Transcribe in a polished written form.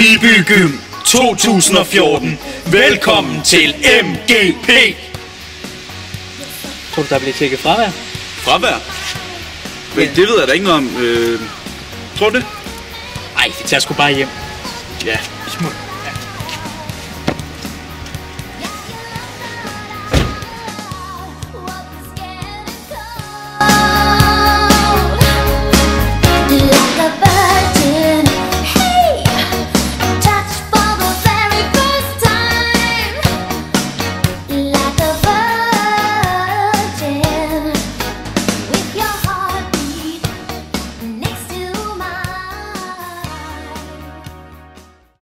Viby Gym 2014. Velkommen til MGP. Tror du, der bliver tjekket fravær? Fravær? Men det ved jeg da ikke noget om. Tror du det? Ej, vi tager sgu bare hjem. Ja. Smut.